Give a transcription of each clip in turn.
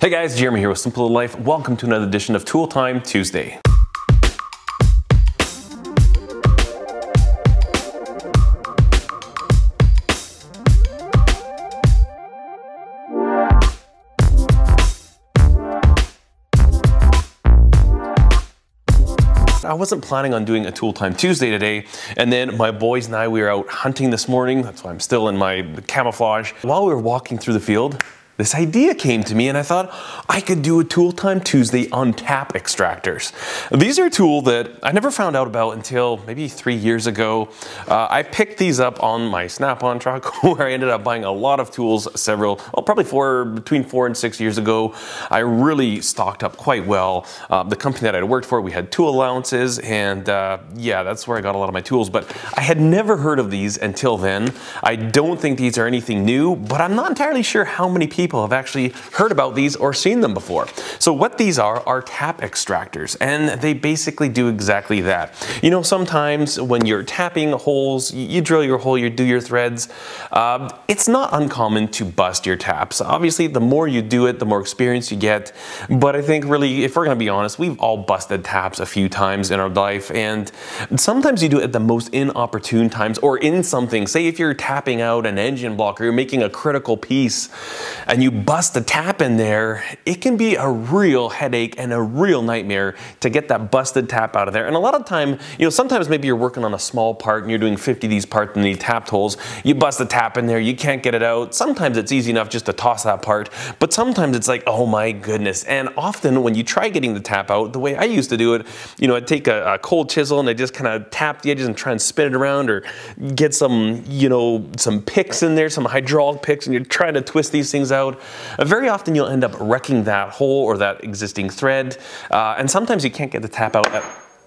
Hey guys, Jeremy here with Simple Life. Welcome to another edition of Tool Time Tuesday. I wasn't planning on doing a Tool Time Tuesday today, and then my boys and I, we were out hunting this morning. That's why I'm still in my camouflage. While we were walking through the field, this idea came to me and I thought I could do a Tool Time Tuesday on tap extractors. These are a tool that I never found out about until maybe 3 years ago. I picked these up on my Snap-on truck where I ended up buying a lot of tools probably between 4 and 6 years ago. I really stocked up quite well. The company that I'd worked for, we had tool allowances, and yeah, that's where I got a lot of my tools, but I had never heard of these until then. I don't think these are anything new, but I'm not entirely sure how many people have actually heard about these or seen them before. So what these are tap extractors, and they basically do exactly that. You know, sometimes when you're tapping holes, you drill your hole, you do your threads, it's not uncommon to bust your taps. Obviously, the more you do it, the more experience you get, but I think really, if we're gonna be honest, we've all busted taps a few times in our life, and sometimes you do it at the most inopportune times or in something. Say if you're tapping out an engine block or you're making a critical piece, and you bust a tap in there, it can be a real headache and a real nightmare to get that busted tap out of there. And a lot of time, you know, sometimes maybe you're working on a small part and you're doing 50 of these parts and need tapped holes. You bust a tap in there, you can't get it out. Sometimes it's easy enough just to toss that part, but sometimes it's like, oh my goodness. And often when you try getting the tap out, the way I used to do it, you know, I'd take a cold chisel and I just kind of tap the edges and try and spin it around, or get some, you know, some picks in there, some hydraulic picks, and you're trying to twist these things out. Very often you'll end up wrecking that hole or that existing thread, and sometimes you can't get the tap out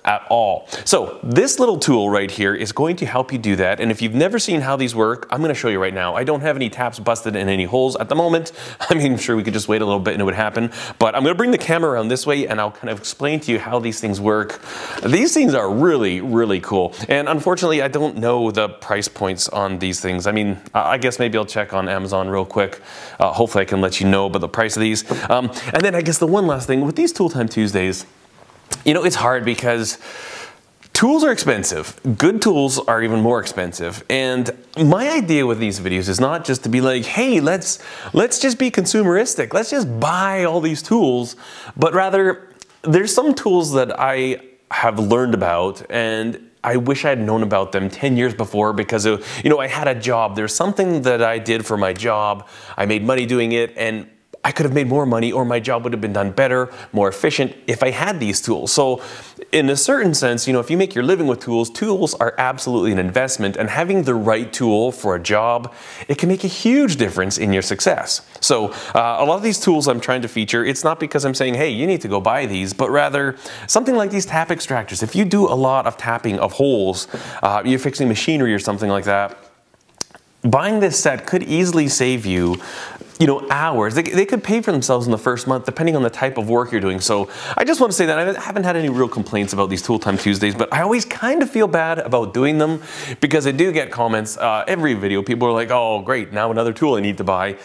at all. So this little tool right here is going to help you do that, and if you've never seen how these work, I'm going to show you right now. I don't have any taps busted in any holes at the moment. I mean, I'm sure we could just wait a little bit and it would happen, but I'm going to bring the camera around this way and I'll kind of explain to you how these things work. These things are really, really cool, and unfortunately I don't know the price points on these things. I mean, I guess maybe I'll check on Amazon real quick. Hopefully I can let you know about the price of these. And then I guess the one last thing with these Tool Time Tuesdays, you know, it's hard because tools are expensive. Good tools are even more expensive. And my idea with these videos is not just to be like, hey, let's just be consumeristic. Let's just buy all these tools. But rather, there's some tools that I have learned about and I wish I had known about them 10 years before, because you know, I had a job. There's something that I did for my job. I made money doing it, and I could have made more money, or my job would have been done better, more efficient if I had these tools. So in a certain sense, you know, if you make your living with tools, tools are absolutely an investment, and having the right tool for a job, it can make a huge difference in your success. So a lot of these tools I'm trying to feature, it's not because I'm saying, hey, you need to go buy these, but rather something like these tap extractors. If you do a lot of tapping of holes, you're fixing machinery or something like that, buying this set could easily save you, you know, hours. They could pay for themselves in the first month, depending on the type of work you're doing. So I just want to say that I haven't had any real complaints about these Tool Time Tuesdays, but I always kind of feel bad about doing them, because I do get comments every video. People are like, oh great, now another tool I need to buy.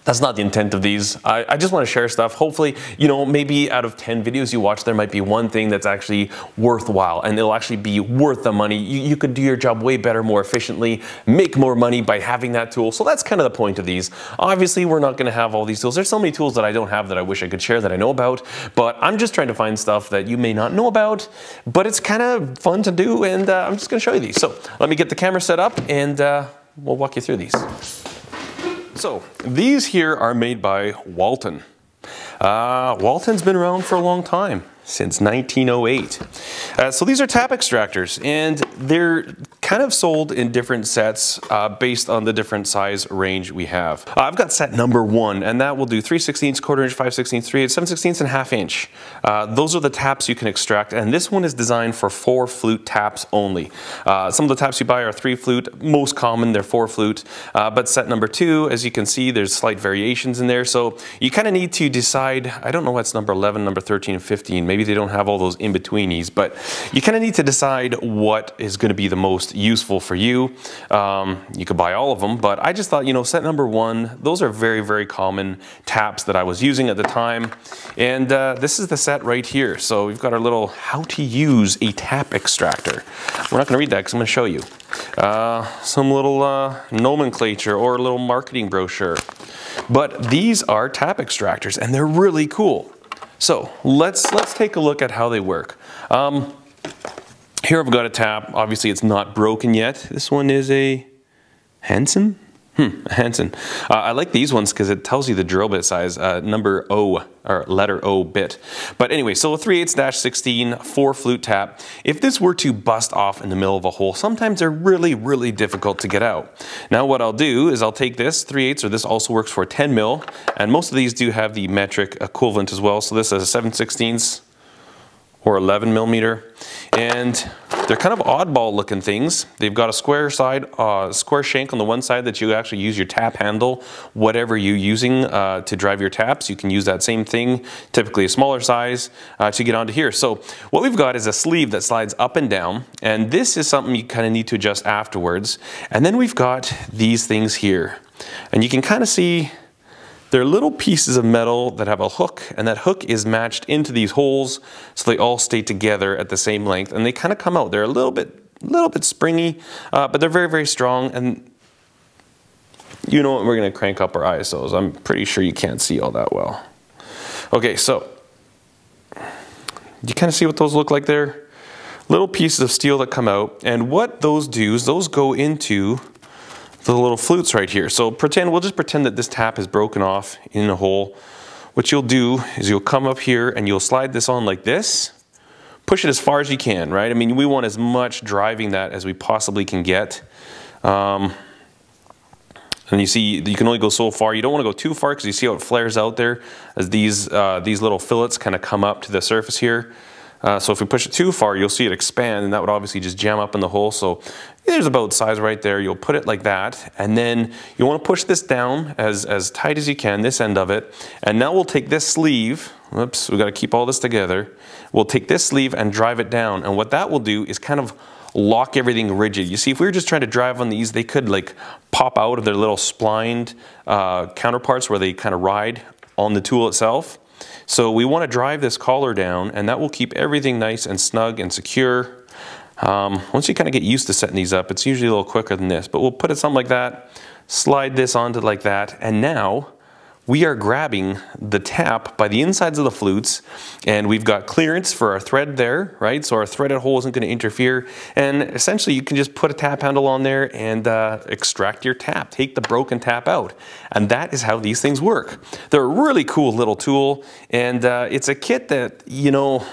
That's not the intent of these. I just want to share stuff. Hopefully, you know, maybe out of 10 videos you watch, there might be one thing that's actually worthwhile, and it'll actually be worth the money. You could do your job way better, more efficiently, make more money by having that tool. So that's kind of the point of these. Obviously, we're not going to have all these tools. There's so many tools that I don't have that I wish I could share that I know about, but I'm just trying to find stuff that you may not know about, but it's kind of fun to do, and I'm just going to show you these. So let me get the camera set up, and we'll walk you through these. So these here are made by Walton. Walton's been around for a long time, since 1908. So these are tap extractors, and they're kind of sold in different sets based on the different size range we have. I've got set number 1, and that will do 3/16, quarter inch, 5/16, 3/8, 7/16, and ½ inch. Those are the taps you can extract, and this one is designed for 4 flute taps only. Some of the taps you buy are 3 flute, most common they're 4 flute, but set number 2, as you can see, there's slight variations in there, so you kind of need to decide. I don't know what's number 11, number 13, and 15. Maybe they don't have all those in-betweenies, but you kind of need to decide what is going to be the most most useful for you. You could buy all of them, but I just thought, you know, set number 1, those are very, very common taps that I was using at the time. And this is the set right here. So we've got our little how to use a tap extractor. We're not going to read that because I'm going to show you. Some little nomenclature or a little marketing brochure. But these are tap extractors and they're really cool. So let's take a look at how they work. Here I've got a tap. Obviously it's not broken yet. This one is a Hansen? Hansen. I like these ones because it tells you the drill bit size, number O, or letter O bit. But anyway, so a 3/8-16 4-flute tap. If this were to bust off in the middle of a hole, sometimes they're really, really difficult to get out. Now what I'll do is I'll take this 3/8, or this also works for 10 mil, and most of these do have the metric equivalent as well. So this is a 7/16 or 11 millimeter. And they're kind of oddball looking things. They've got a square side, square shank on the one side that you actually use your tap handle, whatever you're using to drive your taps. You can use that same thing, typically a smaller size, to get onto here. So what we've got is a sleeve that slides up and down, and this is something you kind of need to adjust afterwards. And then we've got these things here. And you can kind of see they're little pieces of metal that have a hook, and that hook is matched into these holes so they all stay together at the same length, and they kind of come out. They're a little bit springy, but they're very, very strong. And you know what? We're going to crank up our ISOs. I'm pretty sure you can't see all that well. Okay, so you kind of see what those look like there? Little pieces of steel that come out, and what those do is those go into the little flutes right here. So we'll just pretend that this tap is broken off in a hole. What you'll do is you'll come up here and you'll slide this on like this. Push it as far as you can, right? I mean, we want as much driving that as we possibly can get. And you see, you can only go so far. You don't want to go too far because you see how it flares out there as these little fillets kind of come up to the surface here. So if we push it too far, you'll see it expand, and that would obviously just jam up in the hole. So there's about size right there. You'll put it like that, and then you want to push this down as tight as you can, this end of it. And now we'll take this sleeve. Whoops, we've got to keep all this together. We'll take this sleeve and drive it down, and what that will do is kind of lock everything rigid. You see, if we were just trying to drive on these, they could like pop out of their little splined counterparts where they kind of ride on the tool itself. So we want to drive this collar down, and that will keep everything nice and snug and secure. Once you kind of get used to setting these up, it's usually a little quicker than this, but we'll put it something like that, slide this onto like that, and now we are grabbing the tap by the insides of the flutes, and we've got clearance for our thread there, right? So our threaded hole isn't going to interfere, and essentially you can just put a tap handle on there and extract your tap, take the broken tap out, and that is how these things work. They're a really cool little tool, and it's a kit that, you know,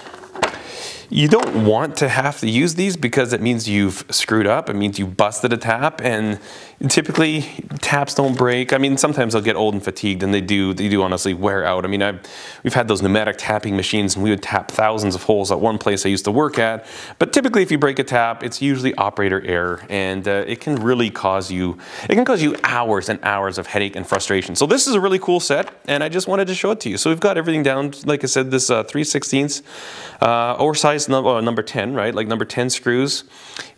you don't want to have to use these because it means you've screwed up. It means you busted a tap, and typically taps don't break. I mean, sometimes they'll get old and fatigued, and they do honestly wear out. I mean, we've had those pneumatic tapping machines, and we would tap thousands of holes at one place I used to work at. But typically, if you break a tap, it's usually operator error, and it can really cause you hours and hours of headache and frustration. So this is a really cool set, and I just wanted to show it to you. So we've got everything down, like I said, this 3/16 oversized number 10, right? Like number 10 screws.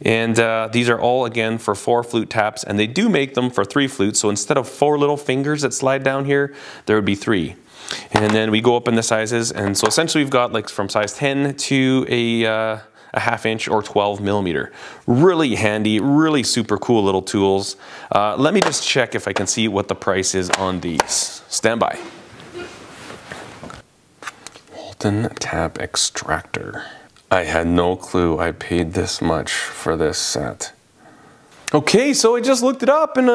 And these are all, again, for 4 flute taps, and they do make them for 3 flutes. So instead of 4 little fingers that slide down here, there would be 3. And then we go up in the sizes, and so essentially we've got like from size 10 to a 1/2 inch or 12 millimeter. Really handy, really super cool little tools. Let me just check if I can see what the price is on these. Stand by. Walton Tap Extractor. I had no clue I paid this much for this set. Okay, so I just looked it up, and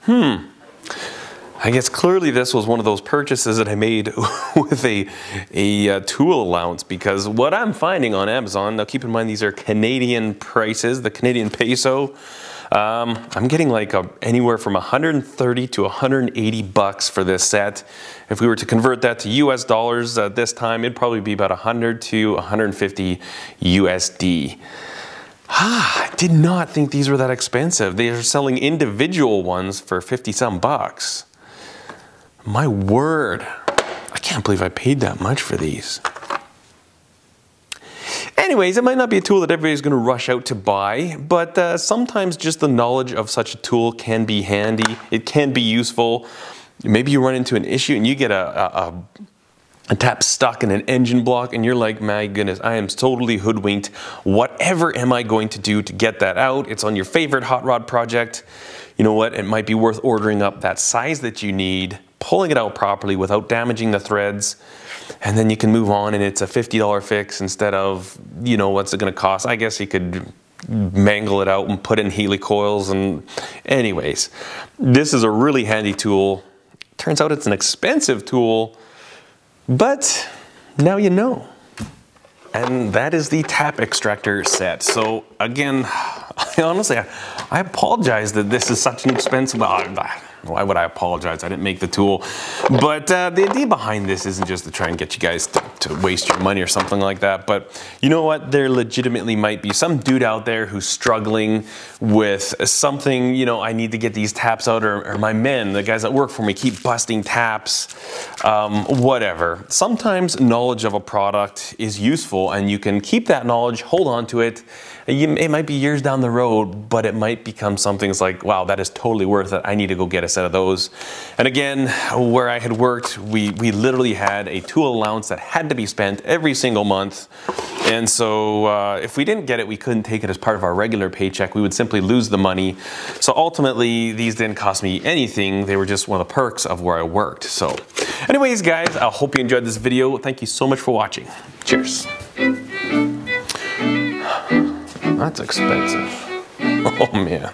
I guess clearly this was one of those purchases that I made with a tool allowance, because what I'm finding on Amazon, now keep in mind these are Canadian prices, the Canadian peso, I'm getting like anywhere from 130 to 180 bucks for this set. If we were to convert that to US dollars at this time, it'd probably be about 100 to 150 USD. I did not think these were that expensive. They are selling individual ones for 50-some bucks. My word, I can't believe I paid that much for these. Anyways, it might not be a tool that everybody's going to rush out to buy, but sometimes just the knowledge of such a tool can be handy. It can be useful. Maybe you run into an issue and you get a tap stuck in an engine block and you're like, my goodness, I am totally hoodwinked. Whatever am I going to do to get that out? It's on your favorite hot rod project. You know what? It might be worth ordering up that size that you need, pulling it out properly without damaging the threads, and then you can move on and it's a $50 fix instead of, you know, what's it going to cost? I guess you could mangle it out and put in Healy coils. And anyways, this is a really handy tool. Turns out it's an expensive tool, but now you know. And that is the tap extractor set. So again, honestly, I apologize that this is such an expensive, why would I apologize? I didn't make the tool. But the idea behind this isn't just to try and get you guys to waste your money or something like that. But you know what? There legitimately might be some dude out there who's struggling with something, you know, I need to get these taps out, or my men, the guys that work for me, keep busting taps, whatever. Sometimes knowledge of a product is useful and you can keep that knowledge, hold on to it. It might be years down the road, but it might become something that's like, wow, that is totally worth it. I need to go get a set of those. And again, where I had worked, we literally had a tool allowance that had to be spent every single month. And so if we didn't get it, we couldn't take it as part of our regular paycheck. We would simply lose the money. So ultimately, these didn't cost me anything. They were just one of the perks of where I worked. So anyways, guys, I hope you enjoyed this video. Thank you so much for watching. Cheers. That's expensive. Oh man.